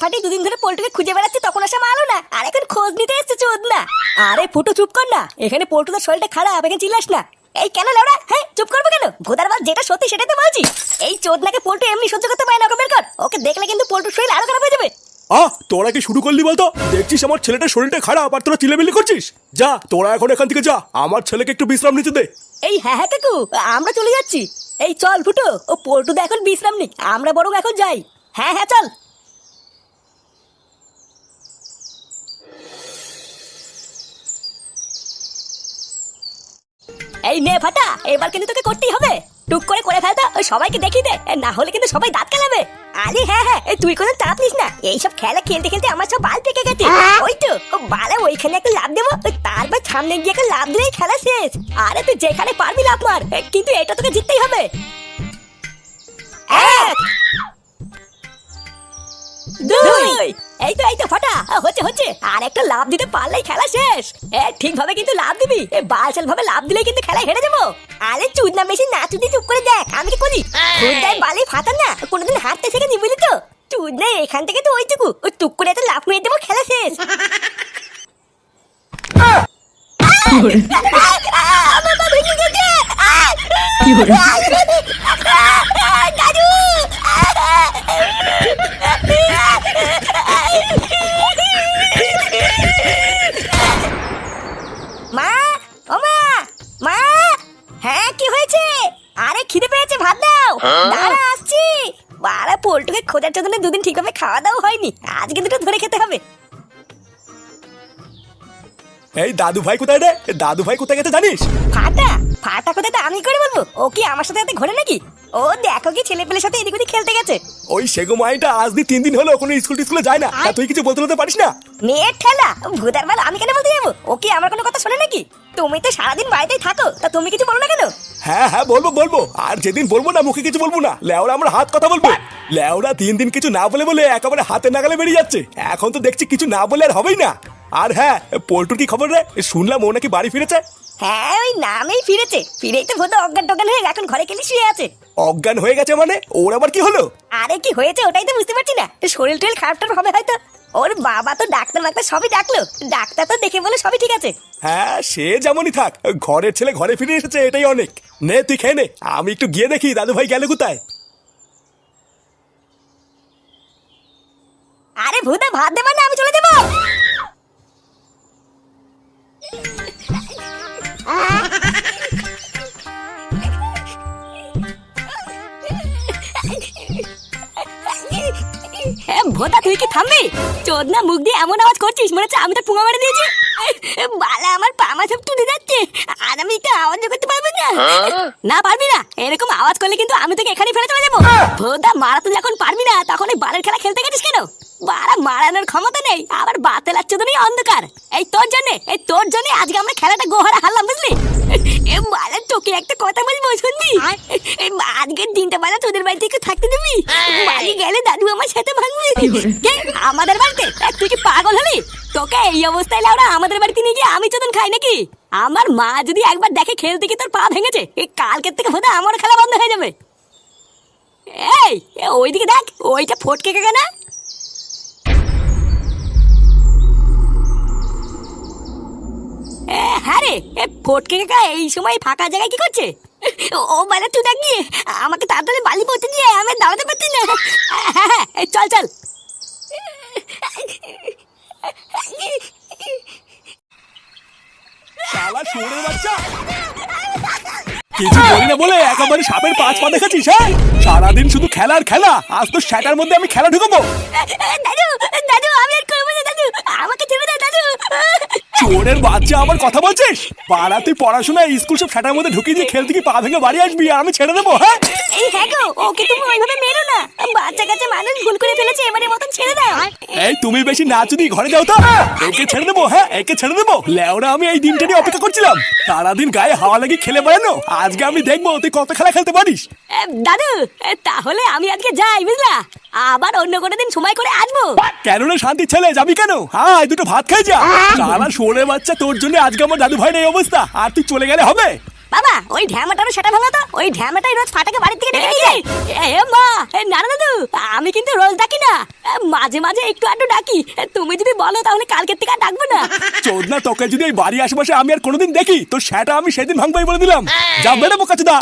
ফাটি দুদিন ধরে পল্টুকে খুঁজে বেড়াচ্ছি, তখন আসা মারো না, আর এখন খোঁজ নিতে এসছে চোদ না। আরে ফুটো চুপ কর না, এখানে পল্টুদার শরীরটা খারাপ, এখানে চিল্লাস না। এই কেন লাউড়া, হ্যাঁ চুপ করবো কেন? ভোদার বাল যেটা সত্যি সেটাই তো বলছি। এই চোদনাকে পল্টু এমনি সহ্য করতে পারে না, ওকে বের কর। ওকে দেখলে কিন্তু পল্টুর শরীর আরো খারাপ হয়ে যাবে। তোরা কি শুরু করলি বলতো? দেখছিস আমার ছেলেটার শরীরটা খারাপ আর তোরা চিল্লামিল্লি করছিস। যা তোরা এখন এখান থেকে যা, আমার ছেলেকে একটু বিশ্রাম নিতে দে। এই হ্যাঁ হ্যাঁ কাকু, আমরা চলে যাচ্ছি। এই চল ফুটো, ও পল্টুদা এখন বিশ্রাম নিক, আমরা বরং এখন যাই। হ্যাঁ হ্যাঁ চল। এই নে ফাটা, এবার কিন্তু তোকে করতেই হবে। টুক করে ফেলতো, সবাইকে দেখিয়ে দে, না হলে কিন্তু সবাই দাঁত কেলাবে। আরে হ্যাঁ হ্যাঁ, তুই কোনো চাপ নিস না, এইসব খেলা খেলতে খেলতে আমার সব বাল পেকে গেছে। ওই তো বালে ওইখানে একটা লাভ দেবো, তারপর সামনে গিয়ে একটা লাভ দিলেই খেলা শেষ। আরে তুই যেখানে পারবি লাভ মার, কিন্তু এটা তোকে জিততেই হবে। এক, দুই, এই তো ফাটা, হচ্ছে আর একটা লাভ দিতে পারলেই খেলা শেষ। ঠিকভাবে কিন্তু লাভ দিবি, বালচাল ভাবে লাভ দিলেই কিন্তু খেলায় হেরে যাবো। আরে চুদনা বেশি না চুদি, চুপ করে দেখ আমি কি করি। খুদায় বালে ফাটা না, কোনোদিন হাঁটতে শেখে নি বুঝলি তো। চুদনা এখান থেকে তো ওইটুকু, টুক করে একটা লাভ মেরে দেবো, খেলা শেষ। আমার পা ভেঙে গেছে। দাদু, মা, ও মা, মা, হ্যাঁ কি হয়েছে? আরে খিদে পেয়েছে, ভাত দাও। দাঁড়া আসছি। বাড়া পল্টুকে খোঁজার জন্য দুদিন ঠিকভাবে খাওয়া দাওয়া হয়নি, আজকে দুটো ধরে খেতে হবে। এই দাদু ভাই কোথায় রে? দাদু ভাই কোথায় গেছে জানিস? ফাটা ফাটা কোথায় তো আমি করে বলবো? ও কি আমার সাথে ঘরে নাকি? ও দেখো কি ছেলে পেলের সাথে এদিক ওদিক খেলতে গেছে। ওই সেগো মাইটা আজ দি 3 দিন হলো কোনো স্কুলে যায় না, তা তুই কিছু বলতে পারিস না? মেয়ের ঠেলা, ভূতার বাল, আমি কেন বলতে যাবো? ও কি আমার কোনো কথা শোনে নাকি? তুমি তো সারাদিন বাড়িতেই থাকো, তা তুমি কিছু বলো না কেন? হ্যাঁ হ্যাঁ বলবো, আর যেদিন বলবো না মুখে কিছু বলবো না, লেওরা আমরা হাত কথা বলবো। লেওরা 3 দিন কিছু না বলে একেবারে হাতে নাগালে বেরিয়ে যাচ্ছে। এখন তো দেখছি কিছু না বলে আর হবেই না। আর হ্যাঁ, পল্টুর কি খবর রে? শুনলাম ও নাকি বাড়ি ফিরেছে। হ্যাঁ ওই নামেই ফিরেছে, ফিরেই তো ভূত অজ্ঞান টজ্ঞান হয়ে এখন ঘরে কেলি শুয়ে আছে। অজ্ঞান হয়ে গেছে মানে? ওর আবার কি হলো? আরে কি হয়েছে ওটাই তো বুঝতে পারছি না, শরীর টরীর খারাপ হবে হয়তো। ওর বাবা তো ডাক্তার সবই ডাকলো, ডাক্তার তো দেখে বলে সবই ঠিক আছে। হ্যাঁ সে যেমনই থাক, ঘরের ছেলে ঘরে ফিরে এসেছে, এটাই অনেক। নে তুই খেয়ে নে, আমি একটু গিয়ে দেখি দাদু ভাই গেল কোথায়। আরে ভূতা ভাত দেবা না, আমি চলে যাবো। ভোতা তুই কি থামবি? চোদনা মুখ দিয়ে এমন আওয়াজ করছিস মনে হচ্ছে আমি তো পুঙা মেরে দিয়েছি। বালা আমার পামা সব টুটে যাচ্ছে, আর আমি একটু আওয়াজ করতে পারবো না। না পারবি না, এরকম আওয়াজ করলে কিন্তু আমি তোকে এখানে ফেলে চলে যাবো। ভোতা মারাতে যখন পারবি না, তখন এই বালের খেলা খেলতে গেছিস কেন? বাড়া মারানোর ক্ষমতা নেই, আবার বাতেলার চোদনই অন্ধকার। এই তোর জন্য আজকে আমরা খেলাটা গোহারা হারলাম বুঝলি? বালা তোকে একটা কথা বলবো শুনবি? আজকের দিনটা বালা তোদের বাড়িতে একটু থাকতে দিবি? বাড়ি গেলে দাদু আমার সাথে ভাঙবে। আমাদের বাড়িতে? তুই কি পাগল হলি? তোকে এই অবস্থায় লাউরা আমাদের বাড়িতে নিয়ে গিয়ে আমি চোদন খাই নাকি? আমার মা যদি একবার দেখে খেলতে গিয়ে তোর পা ভেঙেছে, কালকের থেকে বোধহয় আমার খেলা বন্ধ হয়ে যাবে। এই ওইদিকে দেখ, ওইটা ফটকে কাকা না? হ্যাঁ রে, ফটকে কাকা এই সময় ফাঁকা জায়গায় কি করছে? ও মানে তুই দেখ গিয়ে আমাকে তাড়াতাড়ি বালি পড়তে দিয়ে আমি দাঁড়াতে পারছি না। হ্যাঁ চল শালা শুয়োরের বাচ্চা, কিছু বলি না বলে একেবারে সাপের 5 পা দেখাচ্ছিস। হ্যাঁ সারাদিন শুধু খেলা আর খেলা, আজ তো সেটার মধ্যে আমি খেলা ঢুকাবো। দাদু আমি আর করবো না দাদু, আমাকে ছেড়ে দাও দাদু। চোরের বাচ্চা আমার কথা বলছিস? পাড়া তুই পড়াশোনা স্কুল সব সেটার মধ্যে ঢুকিয়ে দিয়ে খেলতে কি পা ভেঙে বাড়ি আসবি, আমি ছেড়ে দেবো? হ্যাঁ এই হ্যাঁ গো, ওকে তুমি ওইভাবে মেরো না, বাচ্চা কাছে মানুষ ভুল করে ফেলেছে, এবারে মতন ছেড়ে দাও। এই তুমি বেশি নাচ দি, ঘরে যাও তো। একে ছেড়ে দেবো, হ্যাঁ একে ছেড়ে দেবো। লেওরা আমি এই দিনটা নিয়ে অপেক্ষা করছিলাম, সারাদিন গায়ে হাওয়া লাগিয়ে খেলে বেড়ানো, আজকে আমি দেখবো তুই কত খেলা খেলতে পারিস। দাদু তাহলে আমি আজকে যাই বুঝলা, আবার অন্য কোনো দিন সময় করে আসবো। কেন না শান্তি ছেলে, যাবি কেন? হ্যাঁ দুটো ভাত খাই যা। সারা শোরে বাচ্চা, তোর জন্য আজকে আমার দাদু ভাইয়ের এই অবস্থা, আর তুই চলে গেলে হবে? বাবা ওই ঢ্যামাটারও সেটা ভাঙা তো, ওই ঢ্যামাটাই রোজ ফাটাকে বাড়ি থেকে ডেকে নিয়ে যায়। এ মা, না দাদু আমি কিন্তু রোজ ডাকি না, মাঝে মাঝে একটু আধটু ডাকি, তুমি যদি বলো তাহলে কালকের থেকে আর ডাকবো না। চোদনা, তোকে যদি এই বাড়ি আশেপাশে আমি আর কোনোদিন দেখি তো সেটা আমি সেদিন ভাঙবাই বলে দিলাম। যা বেড়ে বোকাচোদা।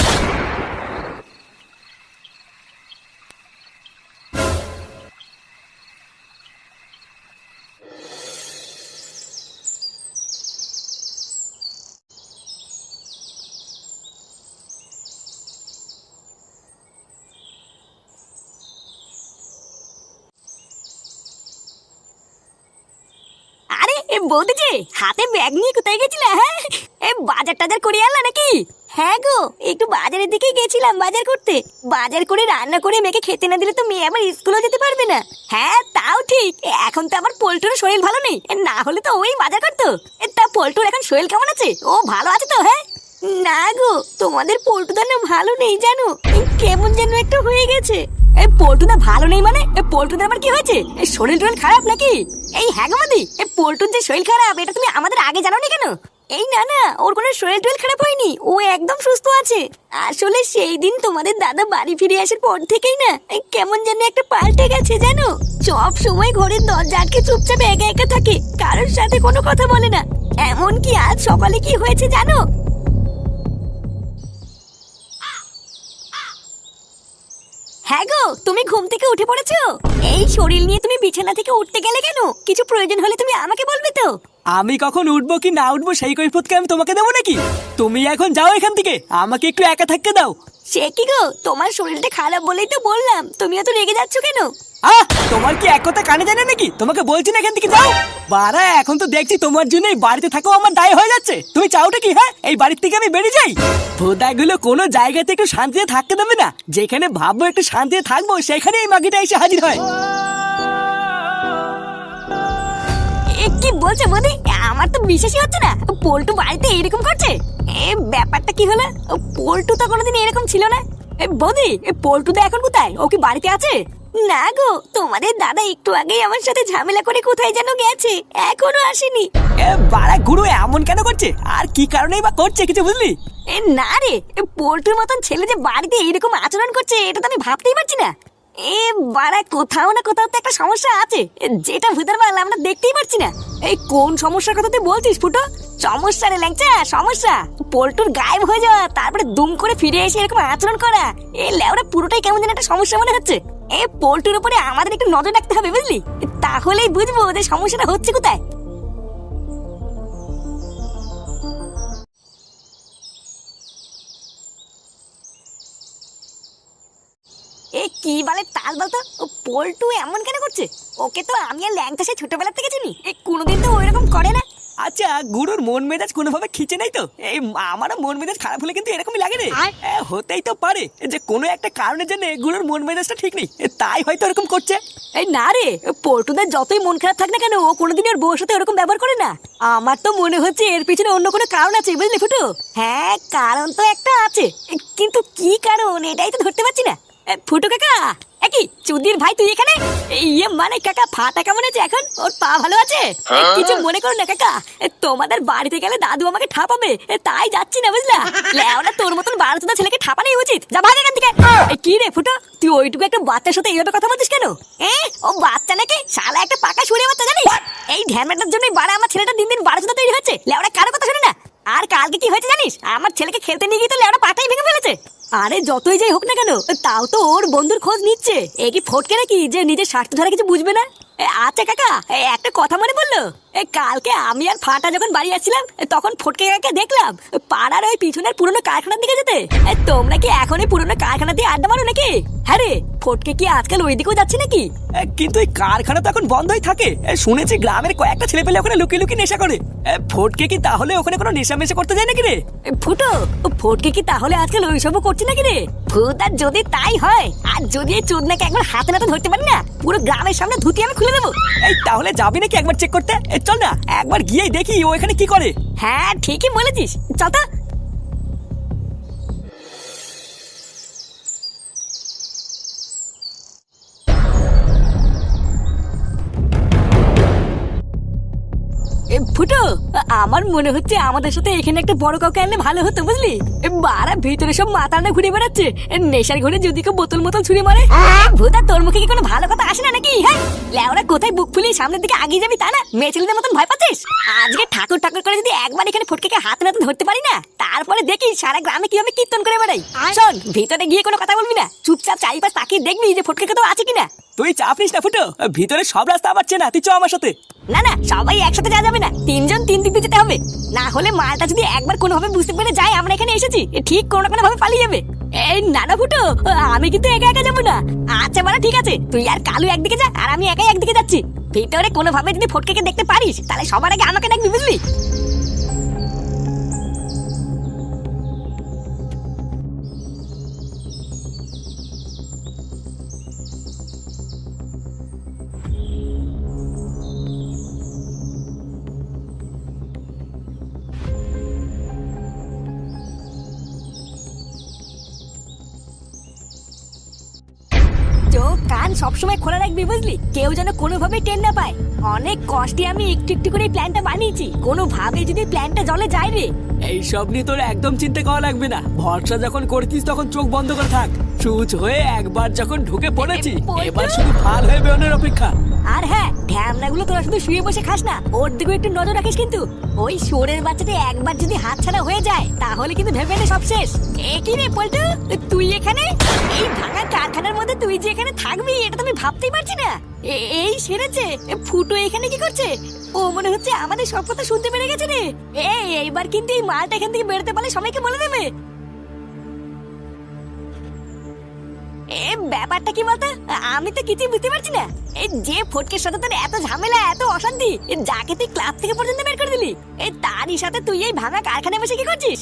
আরে বৌদিজি, হাতে ব্যাগ নিয়ে কোথায় গেছিলে? হ্যাঁ, বাজার টাজার করে আনলা নাকি? হ্যাঁ গো, একটু বাজারের দিকে গেছিলাম বাজার করতে। বাজার করে রান্না করে মেয়েকে খেতে না দিলে তো মেয়ে আবার স্কুলে যেতে পারবে না। হ্যাঁ তাও ঠিক, এখন তো আমার পল্টুর শরীর ভালো নেই, না হলে তো ওই বাজার করতো। তা পল্টুর এখন শরীর কেমন আছে? ও ভালো আছে তো? হ্যাঁ না গো, তোমাদের পল্টুদা না ভালো নেই জানো, কেমন যেন একটা হয়ে গেছে। এই পল্টুদা ভালো নেই মানে? পল্টুদা আবার কি হয়েছে? শরীর টরীর খারাপ নাকি? এই হ্যাঁ গো মাদি, পল্টুর যে শরীর খারাপ এটা তুমি আমাদের আগে জানোনি কেন? এই না না, ওর কোনো শরীর টরীর খারাপ হয়নি, ও একদম সুস্থ আছে। আসলে সেই দিন তোমাদের দাদা বাড়ি ফিরে আসার পর থেকেই না কেমন যেন একটা পাল্টে গেছে জানো। সব সময় ঘরের দরজা আটকে চুপচাপ একা একা থাকে, কারোর সাথে কোনো কথা বলে না। এমনকি আজ সকালে কি হয়েছে জানো? হ্যাঁ গো, তুমি ঘুম থেকে উঠে পড়েছো? এই শরীর নিয়ে তুমি বিছানা থেকে উঠতে গেলে কেন? কিছু প্রয়োজন হলে তুমি আমাকে বলবে তো। আমি কখন উঠবো কি না উঠবো সেই কৈফিয়ত আমি তোমাকে দেবো নাকি? তুমি এখন যাও এখান থেকে, আমাকে একটু একা থাকতে দাও। সে কি গো, তোমার শরীরটা খারাপ বলেই তো বললাম, তুমি এত রেগে যাচ্ছ কেন? তোমার কি এক কথা কানে জানে নাকি? তোমাকে বলছি না এখান থেকে যাও। বাড়া, এখন তো দেখছি তোমার জন্য এই বাড়িতে থাকো আমার দায় হয়ে যাচ্ছে। তুমি চাওটা কি? হ্যাঁ, এই বাড়ির থেকে আমি বেরিয়ে যাই? ভোদাগুলো কোনো জায়গাতে একটু শান্তিতে থাকতে দেবে না। যেখানে ভাববো একটু শান্তিতে থাকবো সেখানে এই মাগিটা এসে হাজির হয়। কি বলছো বৌদি? আমার তো বিশ্বাসই হচ্ছে না, পল্টু বাড়িতে এরকম করছে। ব্যাপারটা কি হলো? পল্টু তো কোনোদিন এরকম ছিল না। বৌদি, পল্টুদা এখন কোথায়? ও কি বাড়িতে আছে? না গো, তোমাদের দাদা একটু আগেই আমার সাথে ঝামেলা করে কোথায় যেন গেছে, এখনো আসেনি। বাড়া গুরু এমন কেন করছে? আর কি কারণেই বা করছে কিছু বুঝলি? না রে, পল্টুর মতন ছেলে যে বাড়িতে এরকম আচরণ করছে এটা তো আমি ভাবতেই পারছি না। বাড়া, কোথাও না কোথাও তো একটা সমস্যা আছে, যেটা ভূতের বাল আমরা দেখতেই পারছি না। এই কোন সমস্যার কথা তুই বলছিস ফুটো? সমস্যা রে ল্যাংচা, সমস্যা। পল্টুর গায়েব হয়ে যাওয়া, তারপরে দুম করে ফিরে এসে এরকম আচরণ করা, এই লেওরা পুরোটাই কেমন যেন একটা সমস্যা মনে হচ্ছে। এই পল্টুর উপরে আমাদের একটু নজর রাখতে হবে বুঝলি, তাহলেই বুঝবো যে সমস্যাটা হচ্ছে কোথায়। কি বলে তাল বলতো, পল্টু এমন কেন করছে? ওকে তো আমি আর ল্যাংটা সে ছোটবেলা থেকে চিনি, কোনোদিন তো ওইরকম করে না। আচ্ছা, গুরুর মন মেজাজ কোনোভাবে খিচে নাই তো? এই আমারও মন মেজাজ খারাপ হলে কিন্তু এরকমই লাগে রে। হতেই তো পারে যে কোনো একটা কারণের জন্য গুরুর মন মেজাজটা ঠিক নেই, তাই হয়তো এরকম করছে। এই না রে, পল্টুদের যতই মন খারাপ থাক না কেন, ও কোনোদিন ওর বউর সাথে ওরকম ব্যবহার করে না। আমার তো মনে হচ্ছে এর পিছনে অন্য কোনো কারণ আছে বুঝলি ফুটু। হ্যাঁ, কারণ তো একটা আছে, কিন্তু কি কারণ এটাই তো ধরতে পারছি না। ফুটু কাকা, একই চুদির ভাই তুই এখানে? ইয়ে মানে কাকা, ফাটা কেমন আছে এখন? ওর পা ভালো আছে? কিছু মনে করো না কাকা, তোমাদের বাড়িতে গেলে দাদু আমাকে ঠাপাবে, তাই যাচ্ছি না বুঝলা। লেওনা তোর মতন 12 ছেলেকে ঠাপানোই উচিত, যা ভাগ এখান থেকে। কি রে ফুটো, তুই ওইটুকু একটা বাচ্চার সাথে এইভাবে কথা বলছিস কেন? ও বাচ্চা নাকি? শালা একটা পাকা সুরে বাচ্চা জানিস? এই ঢ্যামেটার জন্যই বাড়া আমার ছেলেটা দিন দিন 12 তৈরি হচ্ছে। লেওনা কারো কথা শুনে না। আর কালকে কি হয়েছে জানিস? আমার ছেলেকে খেলতে নিয়ে গিয়ে তো লেওনা পাটাই ভেঙে ফেলেছে। আরে যতই যাই হোক না কেন, তাও তো ওর বন্ধুর খোঁজ নিচ্ছে। এ কি ফটকে নাকি যে নিজের স্বার্থ ধরা কিছু বুঝবে না? আচ্ছা কাকা, একটা কথা মনে বললো, কালকে আমি আর ফাটা যখন বাড়ি আসছিলাম তখন ফটকে কাকাকে দেখলাম পাড়ার ওই পিছনের পুরনো কারখানার দিকে যেতে। তোমরা কি এখন ওই পুরনো কারখানা দিয়ে আড্ডা মারো নাকি? হ্যাঁ রে, ফটকে কি আজকাল ওই দিকেও যাচ্ছে নাকি? কিন্তু এই কারখানা তো এখন বন্ধই থাকে। শুনেছি গ্রামের কয়েকটা ছেলে পেলে ওখানে লুকিয়ে লুকিয়ে নেশা করে। ফটকে কি তাহলে ওখানে কোনো নেশা মেশা করতে যায় নাকি রে? ফুটো, ফটকে কি তাহলে আজকাল ওইসবও করছে নাকি রে? ভূত, আর যদি তাই হয়, আর যদি এই চোদনাকে একবার হাতে নাতে ধরতে পারি না, পুরো গ্রামের সামনে ধুতি আমি খুলে দেবো। এই তাহলে যাবি নাকি একবার চেক করতে? চল না একবার গিয়ে দেখি ও এখানে কি করে। হ্যাঁ ঠিকই বলেছিস, চল তো। ফুটো, আমার মনে হচ্ছে আমাদের সাথে এখানে একটা বড় কাউকে আনলে ভালো হতো, বুঝলি? বারা ভিতরে সব মাতালটা ঘুরে বেড়াচ্ছে, নেশার ঘরে যদি কেউ বোতল মোতল ছুঁড়ে মারে। ভূতা, তোর মুখে কি কোনো ভালো কথা আসে না নাকি? হ্যাঁ, লেওরা কোথায় বুক ফুলিয়ে সামনের দিকে আগিয়ে যাবি তা না, মেয়ে ছেলেদের মতন ভয় পাচ্ছিস? আজকে ঠাকুর ঠাকুর করে যদি একবার এখানে ফটকে হাতে নাতে ধরতে পারি না, তারপরে দেখি সারা গ্রামে কিভাবে কীর্তন করে বেড়াই। শোন, ভিতরে গিয়ে কোনো কথা বলবি না, চুপচাপ চারিপাশ তাকিয়ে দেখবি যে ফটকে কোথাও আছে কিনা। তুই চাপ নিস না ফুটো, ভিতরে সব রাস্তা পাচ্ছে না, তুই চ আমার সাথে। না না, সবাই একসাথে যাওয়া যাবে না, তিনজন তিন দিক দিয়ে যেতে হবে। না হলে মালটা যদি একবার কোনোভাবে বুঝতে পেরে যায় আমরা এখানে এসেছি, ঠিক কোনো না কোনো ভাবে পালিয়ে যাবে। এই না না ফুটো, আমি কিন্তু একা একা যাবো না। আচ্ছা বাড়া, ঠিক আছে, তুই আর কালু একদিকে যা, আর আমি একাই একদিকে যাচ্ছি। ভিতরে কোনোভাবে যদি ফটকে দেখতে পারিস, তাহলে সবার আগে আমাকে ডাকবি, বুঝলি? চোখ কান সবসময় খোলা রাখবি, বুঝলি? কেউ যেন কোনোভাবে টের না পায়। অনেক কষ্টে আমি একটু একটু করে প্ল্যানটা বানিয়েছি, কোনোভাবে যদি প্ল্যানটা জলে যায় রে। এইসব নিয়ে তোর একদম চিন্তা করা লাগবে না, ভরসা যখন করতিস তখন চোখ বন্ধ করে থাক। সুচ হয়ে একবার যখন ঢুকে পড়েছি, এবার শুধু ফাল হয়ে বেরোনোর অপেক্ষা। আর হ্যাঁ, ঢ্যামনাগুলো তোরা শুধু শুয়ে বসে খাস না, ওর দিকে একটু নজর রাখিস কিন্তু। ওই শোরের বাচ্চাটা একবার যদি হাতছাড়া হয়ে যায়, তাহলে কিন্তু ভেবে নে সব শেষ। কি রে পল্টু, তুই এখানে? এই ভাঙা কারখানার মধ্যে তুই যে এখানে থাকবি, এটা তো আমি ভাবতেই পারছি না। এই সেরেছে ফুটো এখানে কি করছে? ও মনে হচ্ছে আমাদের সব কথা শুনতে পেরে গেছে রে। এইবার কিন্তু এই মালটা এখান থেকে বেরোতে পারলে সবাইকে বলে দেবে। ব্যাপারটা কি বলতো, আমি তো কিছুই বুঝতে পারছি না। এই যে ফটকের সাথে তোর এত ঝামেলা, এত অশান্তি, যাকে তুই ক্লাব থেকে পর্যন্ত বের করে দিলি, তারই সাথে তুই এই ভাঙা কারখানায় বসে কি করছিস?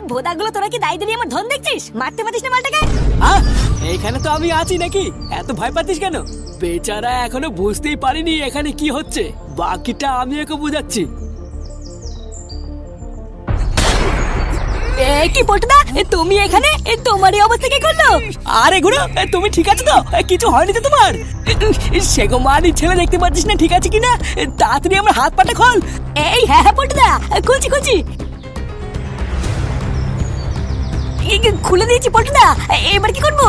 ভোদাগুলো তোরা কি দায়িত্ব নিয়ে আমার ধন দেখছিস? মারতে পারিস না মালটাকে? এইখানে তো আমি আছি নাকি, এত ভয় পাচ্ছিস কেন? বেচারা এখনো বুঝতেই পারিনি এখানে কি হচ্ছে, বাকিটা আমি ওকে বুঝাচ্ছি। কি পল্টুদা, তুমি এখানে? তোমার এই অবস্থা কি করলো? আরে গুরু, তুমি ঠিক আছে তো? কিছু হয়নি তো তোমার? সেগো মারি ছেলে, দেখতে পাচ্ছিস না ঠিক আছে কিনা? তাড়াতাড়ি আমার হাত পাটা খোল। এই হ্যাঁ হ্যাঁ পল্টুদা, খুলছি খুলছি, খুলে দিয়েছি পল্টুদা। এবার কি করবো?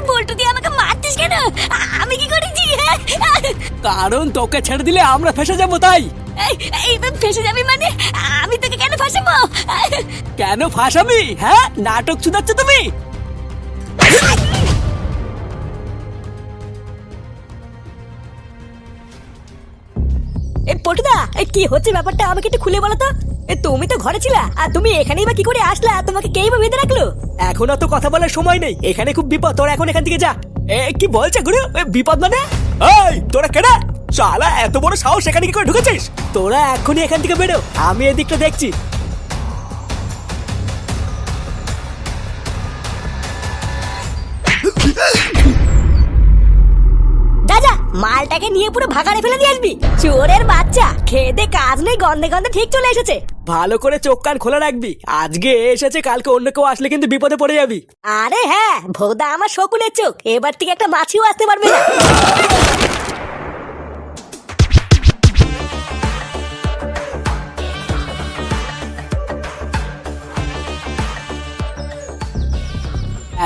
বল্টু দিয়ে আমাকে মারছিস কেন? আমি কি করেছি? কারণ তোকে ছেড়ে দিলে আমরা ফেসে যাবো, তাই। ফেসে যাবি মানে? আমি তোকে কেন ফাঁসাবো? কেন ফাঁসাবি? হ্যাঁ, নাটক শুধাচ্ছ তুমি? পল্টুদা, কি হচ্ছে ব্যাপারটা আমাকে একটু খুলে বলো তো। তুমি তো ঘরে ছিলা, আর তুমি এখানেই বা কি করে আসলা? তোমাকে কেই বা বেঁধে রাখলো? এখন তো কথা বলার সময় নেই, এখানে খুব বিপদ, তোরা এখন এখান থেকে যা। কি বলছে গুরু, বিপদ মানে? এই তোরা কেডা? শালা এত বড় সাহস এখানে কি করে ঢুকেছিস? তোরা এখনই এখান থেকে বেরো, আমি এদিকটা দেখছি। দাদা, মালটাকে নিয়ে পুরো ভাগাড়ে ফেলে দিয়ে আসবি। চোরের বাচ্চা, খেতে কাজ নেই, গন্ধে গন্ধে ঠিক চলে এসেছে। ভালো করে চোখ কান খোলা রাখবি, আজকে এসেছে, কালকে অন্য কেউ আসলে কিন্তু বিপদে পড়ে যাবি। আরে হ্যাঁ, ভোদা আমার শকুনের চোখ, এবার থেকে একটা মাছিও আসতে পারবে না।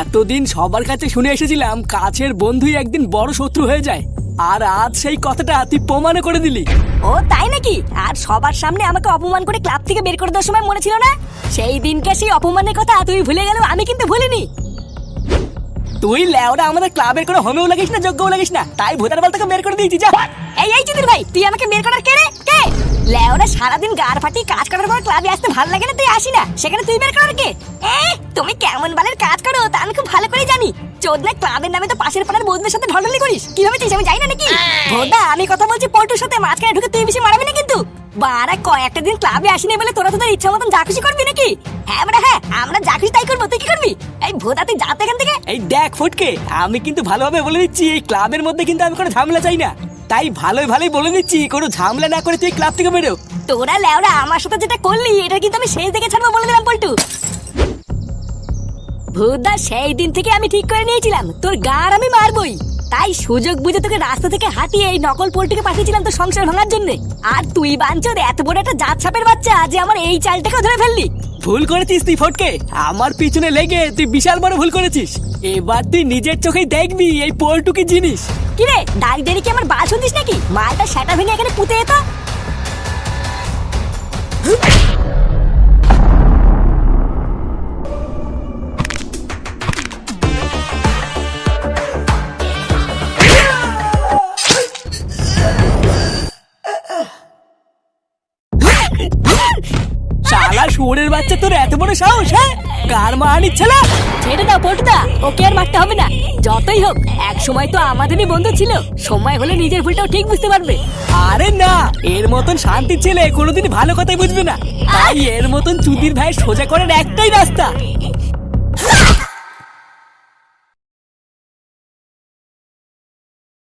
এতদিন সবার কাছে শুনে এসেছিলাম কাছের বন্ধুই একদিন বড় শত্রু হয়ে যায়, আর আজ সেই কথাটা তুই প্রমাণ করে দিলি। ও তাই নাকি? আর সবার সামনে আমাকে অপমান করে ক্লাব থেকে বের করে দেওয়ার সময় মনে ছিল না? সেই দিনকে সেই অপমানের কথা তুই ভুলে গেল, আমি কিন্তু ভুলিনি। তুই লেওরা আমাদের ক্লাবের কোনো হোমেও লাগিস না, যোগ্যও লাগিস না, তাই ভূতার বল তোকে বের করে দিয়েছি, যা। এই চুদির ভাই, তুই আমাকে বের করার কে রে? কে? লেওরা সারাদিন গাড় ফাটি কাজ করার পর ক্লাবে আসতে ভালো লাগে না, তুই আসি না, সেখানে তুই বের করার কে? তুমি কেমন বালের কাজ করো তা আমি খুব ভালো করে জানি। চোদনা ক্লাবের নামে তো পাশের পাড়ার বন্ধুদের সাথে ঢলঢলি করিস, কিভাবে তুই আমি জানি না নাকি? ভোদা, আমি কথা বলছি পল্টুর সাথে, মাঝখানে ঢুকে তুই বেশি মারাবি না কিন্তু। বারা কয়েকটা দিন ক্লাবে আসিনি বলে তোরা তোদের ইচ্ছা মতন যা খুশি করবি নাকি? হ্যাঁ বড়া হ্যাঁ, আমরা যা খুশি তাই করবো, তুই কি করবি? এই ভোদা, তুই যা এখান থেকে। এই দেখ ফুটকে, আমি কিন্তু ভালোভাবে বলে দিচ্ছি, এই ক্লাবের মধ্যে কিন্তু আমি কোনো ঝামেলা চাই না, তাই ভালোই ভালোই বলে দিচ্ছি, কোনো ঝামেলা না করে তুই ক্লাব থেকে বেরো। তোরা লেওরা আমার সাথে যেটা করলি, এটা কিন্তু আমি শেষ দেখে ছাড়বো বলে দিলাম পল্টু। ভোদা সেই দিন থেকে আমি ঠিক করে নিয়েছিলাম তোর গার আমি মারবই। তাই সুযোগ বুঝে তোকে রাস্তা থেকে হাঁটিয়ে এই নকল পোল্টুকে পাঠিয়েছিলাম তোর সংসার ভাঙার জন্য। আর তুই বাঞ্চোদ এত বড় একটা জাত সাপের বাচ্চা যে আমার এই চালটাকে ধরে ফেললি। ভুল করেছিস তুই ফটকে, আমার পিছনে লেগে তুই বিশাল বড় ভুল করেছিস। এবার তুই নিজের চোখেই দেখবি এই পল্টু কি জিনিস। কিরে দাঁড়িয়ে দাঁড়িয়ে কি আমার বাল শুনছিস নাকি? মালটা সেটা ভেঙে এখানে পুঁতে যেত। শালা শুয়োরের বাচ্চা, তোর এত বড় সাহস? হ্যাঁ, কার মারানির ছেলে? ছেড়ে দাও পল্টুদা, ওকে আর মারতে হবে না। যতই হোক এক সময় তো আমাদেরই বন্ধু ছিল, সময় হলে নিজের ভুলটাও ঠিক বুঝতে পারবে। আরে না, এর মতন শান্তির ছেলে কোনোদিন ভালো কথাই বুঝবে না। তাই এর মতন চুদির ভাই সোজা করার একটাই রাস্তা,